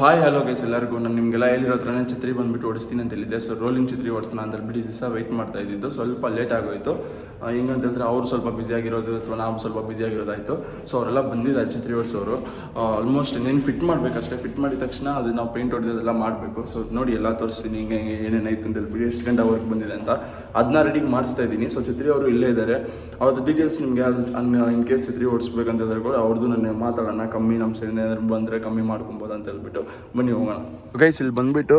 Hi hello guys ಎಲ್ಲರಿಗೂ ನಾನು ನಿಮಗೆಲ್ಲ ಹೇಳಿರೋ ಹತ್ರನೇ ಛತ್ರಿ ಬಂದುಬಿಟ್ಟು ಓಡಿಸ್ತೀನಿ ಅಂತ ಹೇಳಿದ್ದೆ. ಸೊ ರೋಲಿಂಗ್ ಛತ್ರಿ ಓಡಿಸ್ತಾನೆ ಅಂತ ಹೇಳ್ಬಿಟ್ಟು ದಿವಸ ವೆಯ್ಟ್ ಮಾಡ್ತಾ ಇದ್ದಿದ್ದು. ಸ್ವಲ್ಪ ಲೇಟ್ ಆಗೋಯಿತು. ಹೆಂಗಂತಂದರೆ ಅವ್ರು ಸ್ವಲ್ಪ ಬ್ಯುಸಿಯಾಗಿರೋದು ಅಥವಾ ನಾವು ಸ್ವಲ್ಪ ಬ್ಯುಸಿಯಾಗಿರೋದಾಯಿತು. ಸೊ ಅವರೆಲ್ಲ ಬಂದಿದ್ದಾರೆ ಛತ್ರಿ ಓಡಿಸೋರು. ಆಲ್ಮೋಸ್ಟ್ ಇನ್ನೇನು ಫಿಟ್ ಮಾಡಬೇಕಷ್ಟೇ. ಫಿಟ್ ಮಾಡಿದ ತಕ್ಷಣ ಅದು ನಾವು ಪೇಂಟ್ ಹೊಡೆದೆಲ್ಲ ಮಾಡಬೇಕು. ಸೊ ನೋಡಿ ಎಲ್ಲ ತೋರಿಸ್ತೀನಿ ಹಿಂಗೆ ಏನೇನಾಯಿತು ಅಂತ ಹೇಳ್ಬಿಟ್ಟು ಎಷ್ಟು ಗಂಟೆ ವರ್ಕ್ ಬಂದಿದೆ ಅಂತ ಅದನ್ನ ರೆಡಿಗೆ ಮಾಡಿಸ್ತಾ ಇದ್ದೀನಿ. ಸೊ ಛತ್ರಿ ಅವರು ಇಲ್ಲೇ ಇದ್ದಾರೆ. ಅವ್ರದ್ದು ಡೀಟೇಲ್ಸ್ ನಿಮಗೆ ಇನ್ ಕೇಸ್ ಛತ್ರಿ ಓಡಿಸ್ಬೇಕಂತಂದ್ರೆ ಕೂಡ ಅವ್ರದ್ದು ನಾನು ಮಾತಾಡೋಣ. ಕಮ್ಮಿ ನಮ್ಮ ಸೈಡ್ ಏನಾದ್ರು ಬಂದರೆ ಕಮ್ಮಿ ಮಾಡ್ಕೊಬೋದು ಅಂತ ಹೇಳ್ಬಿಟ್ಟು ಬನ್ನಿ ಹೋಗೋಣ. ಗೈಸ್ ಇಲ್ಲಿ ಬಂದುಬಿಟ್ಟು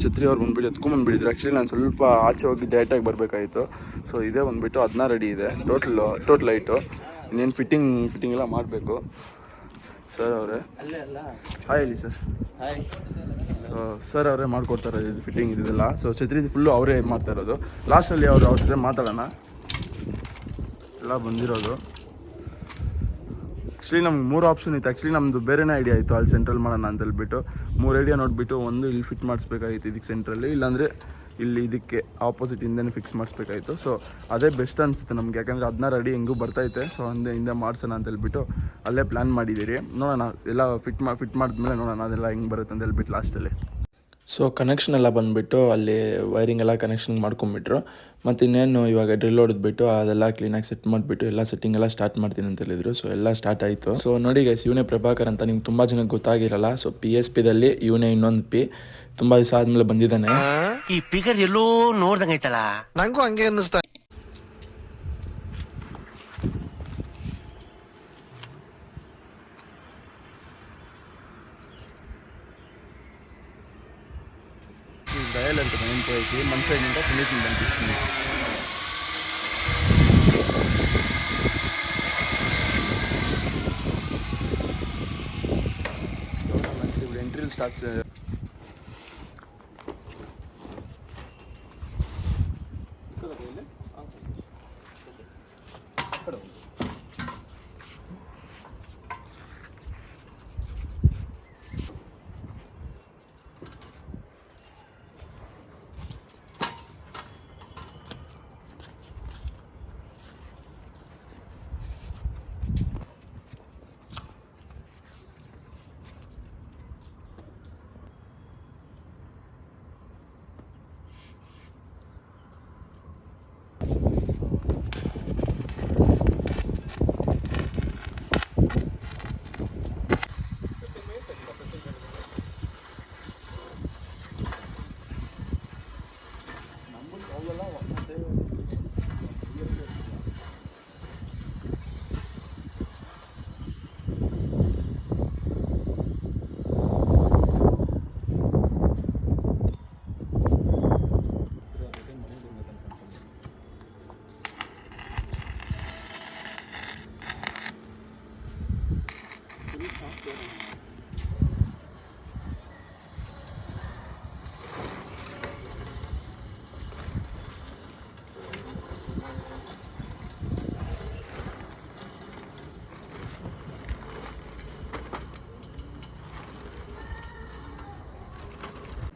ಛತ್ರಿ ಅವ್ರು ಬಂದುಬಿಟ್ಟು ಎತ್ಕೊಂಡ್ಬಂದುಬಿಟ್ಟಿದ್ರು. ಆ್ಯಕ್ಚುಲಿ ನಾನು ಸ್ವಲ್ಪ ಆಚೆ ಹೋಗಿ ಡೈರೆಕ್ಟಾಗಿ ಬರಬೇಕಾಯಿತು. ಸೊ ಇದೇ ಬಂದುಬಿಟ್ಟು ಅದನ್ನ ರೆಡಿ ಇದೆ ಟೋಟಲ್ ಲೈಟು. ಇನ್ನೇನು ಫಿಟ್ಟಿಂಗ್ ಎಲ್ಲ ಮಾಡಬೇಕು. ಸರ್ ಅವರೇ ಹಾಯ್ ಹೇಳಿ ಸರ್. ಹಾಯ್. ಸೊ ಸರ್ ಅವರೇ ಮಾಡಿಕೊಡ್ತಾರೆ ಇದು ಫಿಟ್ಟಿಂಗ್ ಇದೆಲ್ಲ. ಸೊ ಛತ್ರಿ ಫುಲ್ಲು ಅವರೇ ಮಾಡ್ತಾ ಇರೋದು. ಲಾಸ್ಟಲ್ಲಿ ಅವ್ರ ಜೊತೆ ಮಾತಾಡೋಣ. ಎಲ್ಲ ಬಂದಿರೋದು ಆ್ಯಕ್ಚುಲಿ ನಮ್ಗೆ 3 ಆಪ್ಷನ್ ಇತ್ತು. ಆ್ಯಕ್ಚುಲಿ ನಮ್ಮದು ಬೇರೆನೇ ಐಡಿಯಾ ಇತ್ತು ಅಲ್ಲಿ ಸೆಂಟ್ರಲ್ ಮಾಡೋಣ ಅಂತ ಹೇಳ್ಬಿಟ್ಟು 3 ಐಡಿಯಾ ನೋಡಿಬಿಟ್ಟು ಒಂದು ಇಲ್ಲಿ ಫಿಟ್ ಮಾಡಿಸ್ಬೇಕಾಗಿತ್ತು ಇದಕ್ಕೆ ಸೆಂಟ್ರಲ್ಲಿ, ಇಲ್ಲಾಂದರೆ ಇಲ್ಲಿ ಇದಕ್ಕೆ ಆಪೋಸಿಟ್ ಹಿಂದೆ ಫಿಕ್ಸ್ ಮಾಡಿಸ್ಬೇಕಾಯಿತು. ಸೊ ಅದೇ ಬೆಸ್ಟ್ ಅನಿಸುತ್ತೆ ನಮ್ಗೆ, ಯಾಕಂದರೆ ಅದನ್ನ ರೆಡಿ ಹೆಂಗೂ ಬರ್ತೈತೆ. ಸೊ ಹಿಂದೆ ಮಾಡಿಸೋಣ ಅಂತ ಹೇಳ್ಬಿಟ್ಟು ಅಲ್ಲೇ ಪ್ಲ್ಯಾನ್ ಮಾಡಿದ್ದೀರಿ. ನೋಡೋಣ ಎಲ್ಲ ಫಿಟ್ ಮಾಡಿದ್ಮೇಲೆ ನೋಡೋಣ ಅದೆಲ್ಲ ಹೆಂಗೆ ಬರುತ್ತೆ ಅಂತ ಹೇಳ್ಬಿಟ್ಟು ಲಾಸ್ಟಲ್ಲಿ. ಸೊ ಕನೆಕ್ಷನ್ ಎಲ್ಲ ಬಂದುಬಿಟ್ಟು ಅಲ್ಲಿ ವೈರಿಂಗ್ ಎಲ್ಲ ಕನೆಕ್ಷನ್ ಮಾಡ್ಕೊಂಬಿಟ್ರು. ಮತ್ತು ಇನ್ನೇನು ಇವಾಗ ಡ್ರಿಲ್ ಹೊಡೆದ್ಬಿಟ್ಟು ಅದೆಲ್ಲ ಕ್ಲೀನಾಗಿ ಸೆಟ್ ಮಾಡಿಬಿಟ್ಟು ಎಲ್ಲ ಸೆಟ್ಟಿಂಗ್ ಎಲ್ಲ ಸ್ಟಾರ್ಟ್ ಮಾಡ್ತೀನಿ ಅಂತ ಹೇಳಿದ್ರು. ಸೊ ಎಲ್ಲ ಸ್ಟಾರ್ಟ್ ಆಯಿತು. ಸೊ ನೋಡಿ ಗೈಸ್, ಇವನೇ ಪ್ರಭಾಕರ್ ಅಂತ ನಿಮ್ಗೆ ತುಂಬ ಜನಕ್ಕೆ ಗೊತ್ತಾಗಿರಲ್ಲ. ಸೊ PSPದಲ್ಲಿ ಇವನೇ ಇನ್ನೊಂದು P. ತುಂಬ ದಿವಸ ಆದಮೇಲೆ ಬಂದಿದ್ದಾನೆ. ಈ ಫಿಗರ್ ಎಲ್ಲೋ ನೋಡ್ದಂಗೈತಲ್ಲ, ನಂಗೂ ಹಂಗೆ ಅನ್ನಿಸ್ತಾ. ಡಯಲ್ ಅಂತ ನೆನಪು ಮನ್ಸೈನಿಂದ ಸುನೀತಿಂದ ಬಂದಿರ್ತೀನಿ. ಎಂಟ್ರಿಲ್ ಸ್ಟಾರ್ಟ್ಸ್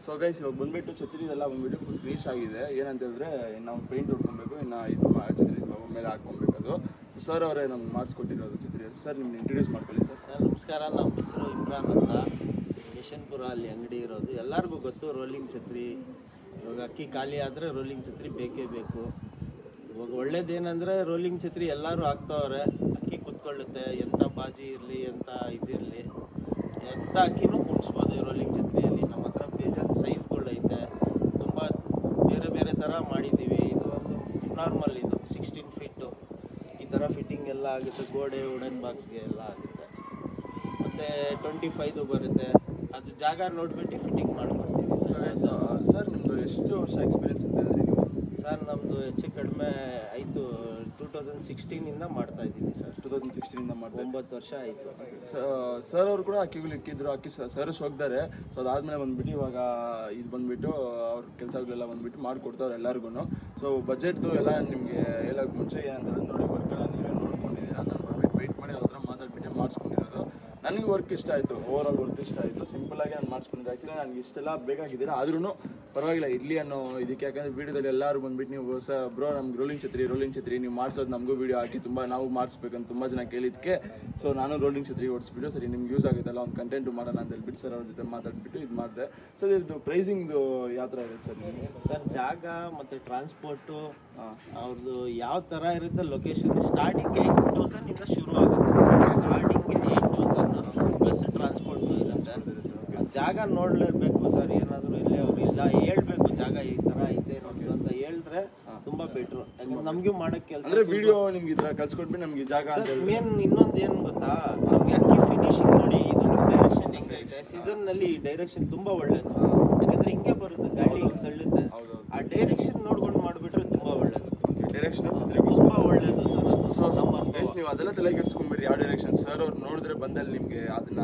ಸೊ ಗೈಸ್ ಇವಾಗ ಬಂದುಬಿಟ್ಟು ಛತ್ರಿದೆಲ್ಲ ಬಂದುಬಿಟ್ಟು ಫುಲ್ ಫಿನಿಶ್ ಆಗಿದೆ. ಏನಂತಂದರೆ ನಾವು ಪೇಂಟ್ ಹೊಡ್ಕೊಬೇಕು, ಇನ್ನು ಇದು ಛತ್ರಿ ಮೇಲೆ ಹಾಕ್ಕೊಬೇಕು. ಅದು ಸರ್ ಅವರೇ ನಮ್ಗೆ ಮಾಡಿಸ್ಕೊಟ್ಟಿರೋದು ಛತ್ರಿ. ಸರ್ ನಿಮ್ಗೆ ಇಂಟ್ರೊಡ್ಯೂಸ್ ಮಾಡ್ಕೊಳ್ಳಿ ಸರ್. ನಮಸ್ಕಾರ, ನಮ್ಮ ಹೆಸರು ಇಮ್ರಾನ್ ಅಂತ. ಯಶವಂತಪುರ ಅಲ್ಲಿ ಅಂಗಡಿ ಇರೋದು. ಎಲ್ಲರಿಗೂ ಗೊತ್ತು ರೋಲಿಂಗ್ ಛತ್ರಿ. ಇವಾಗ ಅಕ್ಕಿ ಖಾಲಿ ಆದರೆ ರೋಲಿಂಗ್ ಛತ್ರಿ ಬೇಕೇ ಬೇಕು. ಇವಾಗ ಒಳ್ಳೇದೇನೆಂದರೆ ರೋಲಿಂಗ್ ಛತ್ರಿ ಎಲ್ಲರೂ ಹಾಕ್ತವ್ರೆ. ಅಕ್ಕಿ ಕುತ್ಕೊಳ್ಳುತ್ತೆ, ಎಂಥ ಬಾಜಿ ಇರಲಿ ಎಂಥ ಇದಿರಲಿ ಎಂಥ ಅಕ್ಕಿನೂ ಕುಣಿಸ್ಬೋದು ಈ ರೋಲಿಂಗ್ ಛತ್ರಿಯಲ್ಲಿ. ನಮ್ಮ ಹತ್ರ ಬೇಜಾನ್ ಸೈಜ್ಗಳೈತೆ, ತುಂಬ ಬೇರೆ ಬೇರೆ ಥರ ಮಾಡಿದ್ದೀವಿ. ಇದು ಒಂದು ನಾರ್ಮಲ್, ಇದು 16 ಫೀಟು ಈ ಥರ ಫಿಟ್ಟಿಂಗ್ ಎಲ್ಲ ಆಗುತ್ತೆ. ಗೋಡೆ ವುಡನ್ ಬಾಕ್ಸ್ಗೆ ಎಲ್ಲ ಆಗುತ್ತೆ. ಮತ್ತು 25 ಬರುತ್ತೆ. ಅದು ಜಾಗ ನೋಡಿಬಿಟ್ಟು ಫಿಟ್ಟಿಂಗ್ ಮಾಡಿಕೊಡ್ತೀವಿ. ಸರ್ ನಿಮ್ಮದು ಎಷ್ಟು ವರ್ಷ ಎಕ್ಸ್ಪೀರಿಯನ್ಸ್ ಅಂತ ಹೇಳಿದ್ರಿ ನೀವು? ಸರ್ ನಮ್ಮದು ಹೆಚ್ಚು ಕಡಿಮೆ ಆಯಿತು 2016ಇಂದ ಮಾಡ್ತಾಯಿದ್ದೀನಿ ಸರ್. 2016ಇಂದ ಮಾಡ್ತಾ 9 ವರ್ಷ ಆಯಿತು. ಸರ್ ಅವರು ಕೂಡ ಅಕ್ಕಿಗಳು ಇಕ್ಕಿದ್ರು. ಅಕ್ಕಿ ಸರ್ಸ್ ಹೋಗ್ತಾರೆ. ಸೊ ಅದಾದಮೇಲೆ ಬಂದುಬಿಟ್ಟು ಇವಾಗ ಇದು ಬಂದುಬಿಟ್ಟು ಅವ್ರ ಕೆಲಸಗಳೆಲ್ಲ ಬಂದುಬಿಟ್ಟು ಮಾಡಿಕೊಡ್ತಾರೆ ಎಲ್ಲರಿಗೂ. ಸೊ ಬಜೆಟ್ದು ಎಲ್ಲ ನಿಮಗೆ ಹೇಳೋಕ್ಕೆ ಮುಂಚೆ ಏನಂತಂದರೆ ನೋಡಿ ವರ್ಕೆಲ್ಲ ನೀವೇ ನೋಡ್ಕೊಂಡಿದ್ದೀರಾ. ನಾನು ಬಂದುಬಿಟ್ಟು ವೆಯ್ಟ್ ಮಾಡಿ ಅವ್ರ ಹತ್ರ ಮಾತಾಡ್ಬಿಟ್ಟು ಮಾಡಿಸ್ಕೊಂಡಿರೋದು. ನನಗೆ ವರ್ಕ್ ಇಷ್ಟ ಆಯಿತು, ಓವರ್ ಆಲ್ ವರ್ಕ್ ಇಷ್ಟ ಆಯಿತು. ಸಿಂಪಲಾಗಿ ನಾನು ಮಾಡಿಸ್ಕೊಂಡಿದ್ದೆ. ಆ್ಯಕ್ಚುಲಿ ನನಗೆ ಇಷ್ಟೆಲ್ಲ ಬೇಕಾಗಿದ್ದೀರಾ, ಆದ್ರೂ ಪರವಾಗಿಲ್ಲ ಇರಲಿ ಅನ್ನೋ ಇದಕ್ಕೆ. ಯಾಕಂದರೆ ವೀಡಿಯೋದಲ್ಲಿ ಎಲ್ಲರೂ ಬಂದುಬಿಟ್ಟು ನೀವು ಹೊಸ ಬ್ರೋ ನಮ್ಗೆ ರೋಲಿಂಗ್ ಛತ್ರಿ ನೀವು ಮಾಡಿಸೋದು ನಮಗೂ ವೀಡಿಯೋ ಹಾಕಿ ನಾವು ಮಾಡಿಸ್ಬೇಕಂತ ತುಂಬ ಜನ ಕೇಳಿದ್ದಕ್ಕೆ ಸೊ ನಾನು ರೋಲಿಂಗ್ ಛತ್ರಿ ಓಡಿಸ್ಬಿಟ್ಟು ಸರಿ ನಿಮ್ಗೆ ಯೂಸ್ ಆಗುತ್ತಲ್ಲ ಒಂದು ಕಂಟೆಂಟು ಮಾಡೋಣ ಅಂತ ಹೇಳ್ಬಿಟ್ಟು ಸರ್ ಅವ್ರ ಜೊತೆ ಮಾತಾಡ್ಬಿಟ್ಟು ಇದು ಮಾಡಿದೆ. ಸರ್ ಇದು ಪ್ರೈಸಿಂಗ್ದು ಯಾವ ಥರ ಇರುತ್ತೆ ಸರ್ ನಿಮಗೆ? ಸರ್ ಜಾಗ ಮತ್ತು ಟ್ರಾನ್ಸ್ಪೋರ್ಟು ಅವ್ರದ್ದು ಯಾವ ಥರ ಇರುತ್ತೆ ಲೊಕೇಶನ್ ಸ್ಟಾರ್ಟಿಂಗ್ 8,000 ಇಂದ ಶುರು ಆಗುತ್ತೆ ಸರ್. ಸ್ಟಾರ್ಟಿಂಗ್ಗೆ 8,000 ಪ್ಲಸ್ ಟ್ರಾನ್ಸ್ಪೋರ್ಟು ಇರುತ್ತೆ. ಜಾಗ ನೋಡಲೇಬೇಕು ಸರ್, ಏನಾದರೂ ಇಲ್ಲೇ ಅವ್ರು ಇಲ್ಲ ಹೇಳ್ಬೇಕು ಜಾಗ ಈ ಥರ ಐತೆ ನಮ್ದು ಅಂತ ಹೇಳಿದ್ರೆ ತುಂಬ ಬೆಟ್ರು. ಯಾಕಂದ್ರೆ ನಮಗೂ ಮಾಡೋಕ್ಕೆ ಕೆಲಸ ಅಂದರೆ ವಿಡಿಯೋ ನಿಮ್ಗೆ ಈ ಥರ ಕಳ್ಸ್ಕೊಟ್ಬಿಟ್ಟು ನಮಗೆ ಜಾಗ ಅಂತ ಸರ್. ಮೇನ್ ಇನ್ನೊಂದು ಏನು ಗೊತ್ತಾ, ನಮಗೆ ಅಕ್ಕಿ ಫಿನಿಶಿಂಗ್ ನೋಡಿ, ಇದು ನಿಮ್ಮ ಡೈರೆಕ್ಷನ್ ಹೆಂಗೈತೆ ಸೀಸನ್ನಲ್ಲಿ ಈ ಡೈರೆಕ್ಷನ್ ತುಂಬ ಒಳ್ಳೇದು. ಯಾಕಂದರೆ ಹಿಂಗೆ ಬರುತ್ತೆ ಗಾಡಿ ಹಿಂಗೆ ತಳ್ಳುತ್ತೆ, ಆ ಡೈರೆಕ್ಷನ್ ನೋಡ್ಕೊಂಡು ಮಾಡಿಬಿಟ್ರೆ ತುಂಬ ಒಳ್ಳೇದು. ಡೈರೆಕ್ಷನ್ ತುಂಬ ಒಳ್ಳೇದು ಸರ್. ಸೊ ನೀವು ಅದೆಲ್ಲ ತಲೆ ಕೆಡ್ಸ್ಕೊಂಬಿರಿ ಯಾವ ಡೈರೆಕ್ಷನ್ ಸರ್ ಅವ್ರು ನೋಡಿದ್ರೆ ಬಂದಲ್ಲಿ ನಿಮಗೆ ಅದನ್ನ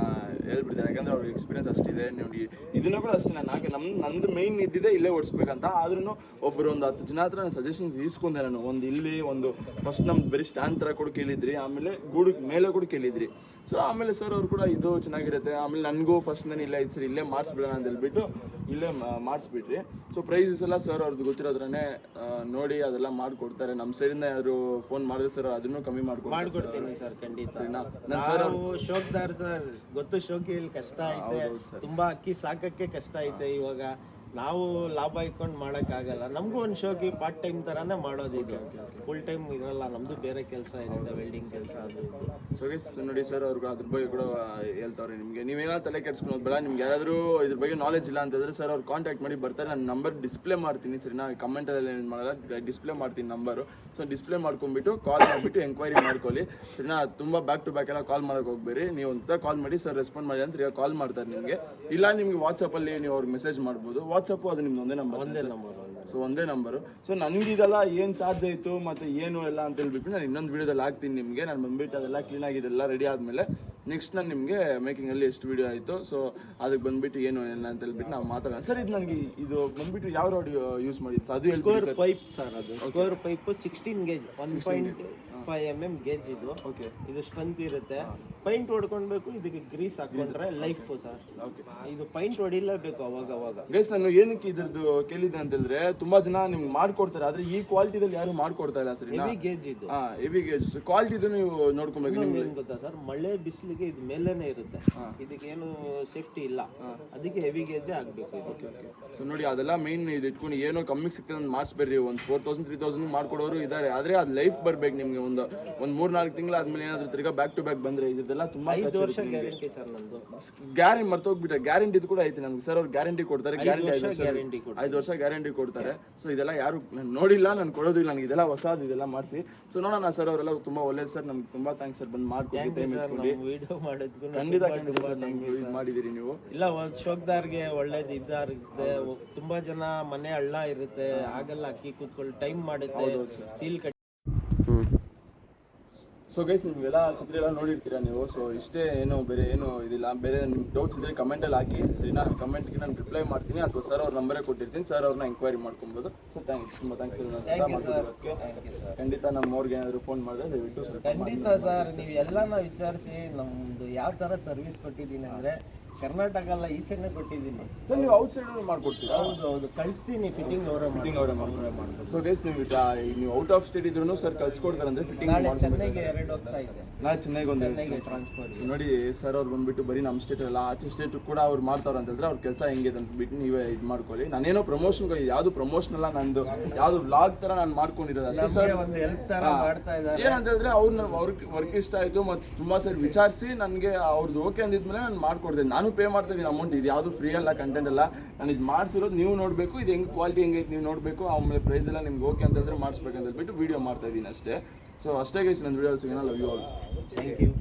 ಹೇಳ್ಬಿಡ್ತಾರೆ. ಯಾಕಂದ್ರೆ ಅವ್ರಿಗೆ ಎಕ್ಸ್ಪೀರಿಯನ್ಸ್ ಅಷ್ಟಿದೆ ನೋಡಿ. ಇದನ್ನ ಕೂಡ ಅಷ್ಟೇ ನಂದು ಮೈನ್ ಇದ್ದಿದೆ ಇಲ್ಲೇ ಓಡಿಸ್ಬೇಕಂತ. ಆದ್ರೂ ಒಬ್ಬರು ಒಂದು 10 ಜನ ಹತ್ರ ನಾನು ಸಜೆಷನ್ಸ್ ಈಸ್ಕೊಂಡೆ. ನಾನು ಒಂದು ಇಲ್ಲಿ ಒಂದು ಫಸ್ಟ್ ನಮ್ದು ಬರೀ ಸ್ಟ್ಯಾಂಡ್ ಥರ ಕೂಡ ಕೇಳಿದ್ರಿ, ಆಮೇಲೆ ಗೂಡು ಮೇಲೆ ಕೂಡ ಕೇಳಿದ್ರಿ. ಸೊ ಆಮೇಲೆ ಸರ್ ಅವ್ರು ಕೂಡ ಇದು ಚೆನ್ನಾಗಿರುತ್ತೆ. ಆಮೇಲೆ ನನಗೂ ಫಸ್ಟ್ ನಾನು ಇಲ್ಲ ಇದು ಸರಿ ಇಲ್ಲೇ ಮಾಡಿಸ್ಬಿಡೋಣ ಅಂತ ಹೇಳ್ಬಿಟ್ಟು ಇಲ್ಲೇ ಮಾಡಿಸ್ಬಿಟ್ರಿ. ಸೊ ಪ್ರೈಸಸ್ ಎಲ್ಲ ಸರ್ ಅವ್ರದ್ದು ಗೊತ್ತಿರೋದ್ರೇ ನೋಡಿ ಅದೆಲ್ಲ ಮಾಡಿಕೊಡ್ತಾರೆ. ನಮ್ಮ ಸೈಡಿಂದ ಯಾರು ಫೋನ್ ಮಾಡಿದ್ರೆ ಸರ್ ಅದನ್ನು ಕಮ್ಮಿ ಮಾಡ್ಕೊಡ್ತೀನಿ ಸರ್. ಖಂಡಿತ ನನ್ನ ಸರ್ ಶೋಕ್ದಾರ್ ಸರ್ ಗೊತ್ತು, ಶೋಕಿಯಲ್ಲಿ ಕಷ್ಟ ಐತೆ, ತುಂಬಾ ಅಕ್ಕಿ ಸಾಕಕ್ಕೆ ಕಷ್ಟ ಐತೆ. ಇವಾಗ ನಾವು ಲಾಭ ಇಟ್ಕೊಂಡು ಮಾಡೋಕ್ಕಾಗಲ್ಲ. ನಮಗೂ ಒಂದು ಶೋಕಿ ಪಾರ್ಟ್ ಟೈಮ್ ಥರನೇ ಮಾಡೋದು, ಇದು ಫುಲ್ ಟೈಮ್ ಇರಲ್ಲ. ನಮ್ಮದು ಬೇರೆ ಕೆಲಸ ಇರುತ್ತೆ, ವೆಲ್ಡಿಂಗ್ ಕೆಲಸ ಅದು ಇದು. ಸೊ ನೋಡಿ ಸರ್ ಅವ್ರಿಗೆ ಅದ್ರ ಬಗ್ಗೆ ಕೂಡ ಹೇಳ್ತಾವ್ರೆ. ನಿಮಗೆ ನೀವೇನಾದ್ರು ತಲೆ ಕೆಡ್ಸ್ಕೊಳೋದು ಬೇಡ. ನಿಮ್ಗೆ ಯಾರಾದರೂ ಇದ್ರ ಬಗ್ಗೆ ನಾಲೆಜ್ ಇಲ್ಲ ಅಂತಂದರೆ ಸರ್ ಅವ್ರು ಕಾಂಟ್ಯಾಕ್ಟ್ ಮಾಡಿ ಬರ್ತಾರೆ. ನಾನು ನಂಬರ್ ಡಿಸ್ಪ್ಲೇ ಮಾಡ್ತೀನಿ ಸರಿನಾ, ಕಮೆಂಟಲ್ಲಿ ಏನು ಮಾಡಲ್ಲ, ಡಿಸ್ಪ್ಲೇ ಮಾಡ್ತೀನಿ ನಂಬರು. ಸೊ ಡಿಸ್ಪ್ಲೇ ಮಾಡ್ಕೊಂಡ್ಬಿಟ್ಟು ಕಾಲ್ ಮಾಡಿಬಿಟ್ಟು ಎಂಕ್ವೈರಿ ಮಾಡ್ಕೊಳ್ಳಿ ಸರಿನಾ. ತುಂಬ ಬ್ಯಾಕ್ ಟು ಬ್ಯಾಕ್ ಎಲ್ಲ ಕಾಲ್ ಮಾಡೋಕೆ ಹೋಗ್ಬೇಡಿ. ನೀವು ಒಂದು ಕಾಲ್ ಮಾಡಿ ಸರ್ ರೆಸ್ಪಾಂಡ್ ಮಾಡಿ ಅಂತ ಕಾಲ್ ಮಾಡ್ತಾರೆ ನಿಮಗೆ. ಇಲ್ಲ ನಿಮಗೆ ವಾಟ್ಸಪ್ಪಲ್ಲಿ ನೀವು ಅವ್ರಿಗೆ ಮೆಸೇಜ್ ಮಾಡ್ಬೋದು. ವಾಟ್ಸಪ್ಪು ಅದು ನಿಮ್ದು ಒಂದೇ ನಂಬರ್. ಸೊ ಒಂದೇ ನಂಬರು. ಸೊ ನನಗಿದೆಲ್ಲ ಏನು ಚಾರ್ಜ್ ಆಯಿತು ಮತ್ತು ಏನು ಎಲ್ಲ ಅಂತ ಹೇಳ್ಬಿಟ್ಟು ನಾನು ಇನ್ನೊಂದು ವೀಡಿಯೋದಲ್ಲಿ ಹಾಕ್ತೀನಿ ನಿಮಗೆ. ನಾನು ಬಂದುಬಿಟ್ಟು ಅದೆಲ್ಲ ಕ್ಲೀನಾಗಿದೆಲ್ಲ ರೆಡಿ ಆದಮೇಲೆ ನೆಕ್ಸ್ಟ್ ನಾನು ನಿಮಗೆ ಮೇಕಿಂಗಲ್ಲಿ ಎಷ್ಟು ವೀಡಿಯೋ ಆಯಿತು ಸೊ ಅದಕ್ಕೆ ಬಂದುಬಿಟ್ಟು ಏನು ಎಲ್ಲ ಅಂತ ಹೇಳ್ಬಿಟ್ಟು ನಾವು ಮಾತಾಡೋಣ. ಸರ್ ಇದು ನನಗೆ ಇದು ಬಂದುಬಿಟ್ಟು ಯಾವ ರೋಡ್ ಯೂಸ್ ಮಾಡಿದ್ದು ಸರ್? ಅದು ಸ್ಕ್ವೇರ್ ಪೈಪ್ ಸರ್. ಅದು square pipe 16 gauge 1.5 mm gauge ಇದು. ಓಕೆ, ಇದು ಸ್ಟ್ರೆಂತ್ ಇರುತ್ತೆ. ಪೈಂಟ್ ಹೊಡ್ಕೊಳ್ಬೇಕು, ಇದಕ್ಕೆ ಗ್ರೀಸ್ ಹಾಕೊಂಡ್ರೆ ಲೈಫ್ ಸರ್. ಓಕೆ, ಇದು ಪೈಂಟ್ ಹೊಡಿಲೇಬೇಕು ಅವಾಗ. ಗೈಸ್ ನಾನು ಏನಕ್ಕೆ ಇದ್ರದ್ದು ಕೇಳಿದ್ದೆ ಅಂತ ಹೇಳಿದ್ರೆ ತುಂಬಾ ಜನ ನಿಮ್ಗೆ ಮಾಡ್ಕೊಡ್ತಾರೆ, ಆದ್ರೆ ಈ ಕ್ವಾಲಿಟಿದಲ್ಲಿ ಯಾರು ಮಾಡ್ಕೊಡ್ತಾ ಇಲ್ಲ ಸರ್. ಹೆವಿ ಗೇಜ್ ಇದು. ಹೆವಿ ಗೇಜ್ ಕ್ವಾಲಿಟಿದು ನೀವು ನೋಡ್ಕೊಬೇಕು. ನಿಮ್ಗೆ ಏನು ಗೊತ್ತಾ ಸರ್, ಮಳೆ ಬಿಸಿಲಿಗೆ ಇದು ಮೇಲೇನೆ ಇರುತ್ತೆ, ಇದಕ್ಕೆ ಏನು ಸೇಫ್ಟಿ ಇಲ್ಲ, ಅದಕ್ಕೆ ಹೆವಿ ಗೇಜ್ ಆಗಬೇಕು ಇದು. ಸೊ ನೋಡಿ ಅದೆಲ್ಲ ಮೇನ್ ಇದು ಇಟ್ಕೊಂಡು ಏನೋ ಕಮ್ಮಿಗೆ ಸಿಗ್ತದೆ ಅಂತ ಮಾಡಿಸ್ಬೇಡ್ರಿ. ಒಂದು 4,000 3,000 ಮಾಡ್ಕೊಡೋರು ಇದ್ದಾರೆ, ಆದ್ರೆ ಅದು ಲೈಫ್ ಬರ್ಬೇಕು ನಿಮ್ಗೆ. ಒಂದು 3-4 ತಿಂಗಳು ಆದ್ಮೇಲೆ ಏನಾದ್ರು ತಿರ್ಗಾ ಬ್ಯಾಕ್ ಟು ಬ್ಯಾಕ್ ಬಂದ್ರೆ ಇದೆಲ್ಲ ತುಂಬಾ 5 ವರ್ಷ ಗ್ಯಾರಂಟಿ ಸರ್ ನಂದು. ಗ್ಯಾರಂಟಿ ಮರ್ತೋಗ್ಬಿಟ್ಟೆ, ಗ್ಯಾರಂಟಿ ಕೂಡ ಐತೆ ನಮ್ಗೆ ಸರ್. ಅವ್ರು ಗ್ಯಾರಂಟಿ ಕೊಡ್ತಾರೆ, 5 ವರ್ಷ ಗ್ಯಾರಂಟಿ ಕೊಡ್ತಾರೆ. ಸೊ ಇದೆಲ್ಲ ಯಾರು ನಾನು ನೋಡಿಲ್ಲ, ನಾನು ಕೊಡೋದಿಲ್ಲ, ನನಗೆ ಇದೆಲ್ಲ ಹೊಸದು, ಇದೆಲ್ಲ ಮಾಡಿಸಿ. ಸೊ ನೋಡೋಣ ಸರ್, ಅವರೆಲ್ಲ ತುಂಬಾ ಒಳ್ಳೇದು ಸರ್. ನಮ್ಗೆ ತುಂಬಾ ಥ್ಯಾಂಕ್ಸ್ ಸರ್ ಬಂದು ಮಾಡ್ಕೊಡಿ, ಟೈಮ್ ಇಟ್ಕೊಂಡು. ವಿಡಿಯೋ ಮಾಡೋದಕ್ಕೂ ಖಂಡಿತ ಸರ್ ನಮ್ಗೆ ಇದು ಮಾಡಿದಿರಿ ನೀವು. ಇಲ್ಲ, ಒಂದು ಶೋಕ್ದಾರ್ಗೆ ಒಳ್ಳೇದು ಇದ್ದಾರುತ್ತೆ. ತುಂಬಾ ಜನ ಮನೆ ಹಳ್ಳ ಇರುತ್ತೆ, ಆಗಲ್ಲ ಅಕ್ಕಿ ಕೂತ್ಕೊಳ್ಳಿ, ಟೈಮ್ ಮಾಡುತ್ತೆ, ಸೀಲ್ ಕಟ್ಟಿ. ಸೊ ಗೈಸ್ ನಿಮಗೆಲ್ಲ ಚಿತ್ರ ಎಲ್ಲ ನೋಡಿರ್ತೀರಾ ನೀವು. ಸೊ ಇಷ್ಟೇ, ಏನು ಬೇರೆ ಏನು ಇದಿಲ್ಲ. ಬೇರೆ ನಿಮ್ಗೆ ಡೌಟ್ಸ್ ಇದ್ದರೆ ಕಮೆಂಟಲ್ಲಿ ಹಾಕಿ ಸರಿ. ನಾನು ಕಮೆಂಟ್ಗೆ ನಾನು ರಿಪ್ಲೈ ಮಾಡ್ತೀನಿ, ಅಥವಾ ಸರ್ ಅವ್ರ ನಂಬರೇ ಕೊಟ್ಟಿರ್ತೀನಿ, ಸರ್ ಅವ್ರನ್ನ ಎಂಕ್ವೈರಿ ಮಾಡ್ಕೊಬೋದು. ಸೊ ತುಂಬ ಥ್ಯಾಂಕ್ಸ್ ಸರ್. ಖಂಡಿತ ನಮ್ಮವ್ರಿಗೆ ಏನಾದರೂ ಫೋನ್ ಮಾಡಿದ್ರೆ ದಯವಿಟ್ಟು ಸ್ವಲ್ಪ ಖಂಡಿತ ಸರ್, ನೀವು ಎಲ್ಲನ ವಿಚಾರಿಸಿ ನಮ್ಮದು ಯಾವ ಥರ ಸರ್ವಿಸ್ ಕೊಟ್ಟಿದ್ದೀನಿ ಅಂದರೆ ಕರ್ನಾಟಕ ಎಲ್ಲ ಈಚೆನೇ ಕೊಟ್ಟಿದ್ದೀನಿ ಸರ್. ನೀವು ಔಟ್ ಸೈಡ್ ಮಾಡ್ಕೊಡ್ತೀರಾ? ಹೌದು, ಕಳಿಸ್ತೀನಿ. ಫಿಟ್ಟಿಂಗ್ ಅವರೇ ಮಾಡ್ತಾರೆ. ಸೊ ಗೈಸ್ ನೀವು ಔಟ್ ಆಫ್ ಸ್ಟೇಟ್ ಇದ್ರೂ ಸರ್ ಕಳ್ಸಿಕೊಡ್ತಾರೆ ಅಂದರೆ ಫಿಟ್ಟಿಂಗ್. ಚೆನ್ನೈಗೆ 2 ಹೋಗ್ತಾ ಇದೆ. ನಾಳೆ ಚೆನ್ನೈಗೆ ಟ್ರಾನ್ಸ್ಪೋರ್ಟ್. ನೋಡಿ ಸರ್ ಅವ್ರು ಬಂದುಬಿಟ್ಟು ಬರೀ ನಮ್ಮ ಸ್ಟೇಟ್ ಅಲ್ಲ, ಆಚೆ ಸ್ಟೇಟ್ ಕೂಡ ಅವ್ರು ಮಾಡ್ತಾರೆ ಅಂತ ಹೇಳಿದ್ರೆ ಅವ್ರ ಕೆಲಸ ಹೆಂಗಿದೆ ಅಂತ ಬಿಟ್ಟು ನೀವೇ ಇದು ಮಾಡ್ಕೊಳ್ಳಿ. ನಾನೇನೋ ಪ್ರಮೋಷನ್ಗೆ ಯಾವುದು ಪ್ರಮೋಷನ್ ಅಲ್ಲ, ನಂದು ಯಾವುದು ವ್ಲಾಗ್ ಥರ ನಾನು ಮಾಡ್ಕೊಂಡಿರೋದು ಅಷ್ಟೇ ಸರ್. ಒಂದು ಹೆಲ್ಪ್ ಥರ ಮಾಡ್ತಾ ಇದ್ದಾರೆ. ಏನಂತ ಹೇಳಿದ್ರೆ ಅವ್ರಿಗೆ ವರ್ಕ್ ಇಷ್ಟ ಆಯಿತು ಮತ್ತು ತುಂಬ ಸರಿ ವಿಚಾರಿಸಿ ನನಗೆ ಅವ್ರದ್ದು ಓಕೆ ಅಂದಿದ್ಮೇಲೆ ನಾನು ಮಾಡ್ಕೊಡ್ತೀನಿ. ನಾನು ಪೇ ಮಾಡ್ತಾ ಇದ್ದೀನಿ ಅಮೌಂಟ್. ಇದು ಯಾವುದು ಫ್ರೀ ಅಲ್ಲ, ಕಂಟೆಂಟ್ ಅಲ್ಲ. ನಾನು ಇದು ಮಾಡಿಸಿರೋದು ನೀವು ನೋಡಬೇಕು, ಇದು ಹೆಂಗೆ ಕ್ವಾಲಿಟಿ ಹೆಂಗೈತೆ ನೀವು ನೋಡಬೇಕು. ಆಮೇಲೆ ಪ್ರೈಸ್ ಎಲ್ಲ ನಿಮ್ಗೆ ಓಕೆ ಅಂತ ಹೇಳಿದ್ರೆ ಮಾಡಿಸ್ಬೇಕಂತ ಹೇಳ್ಬಿಟ್ಟು ವೀಡಿಯೋ ಮಾಡ್ತಾ ಇದ್ದೀನಿ ಅಷ್ಟೇ. ಸೊ ಅಷ್ಟೇ ಗೈಸ್, ನನ್ನ ವೀಡಿಯೋ ಸಿಗೋಣ. Love you all. Thank you.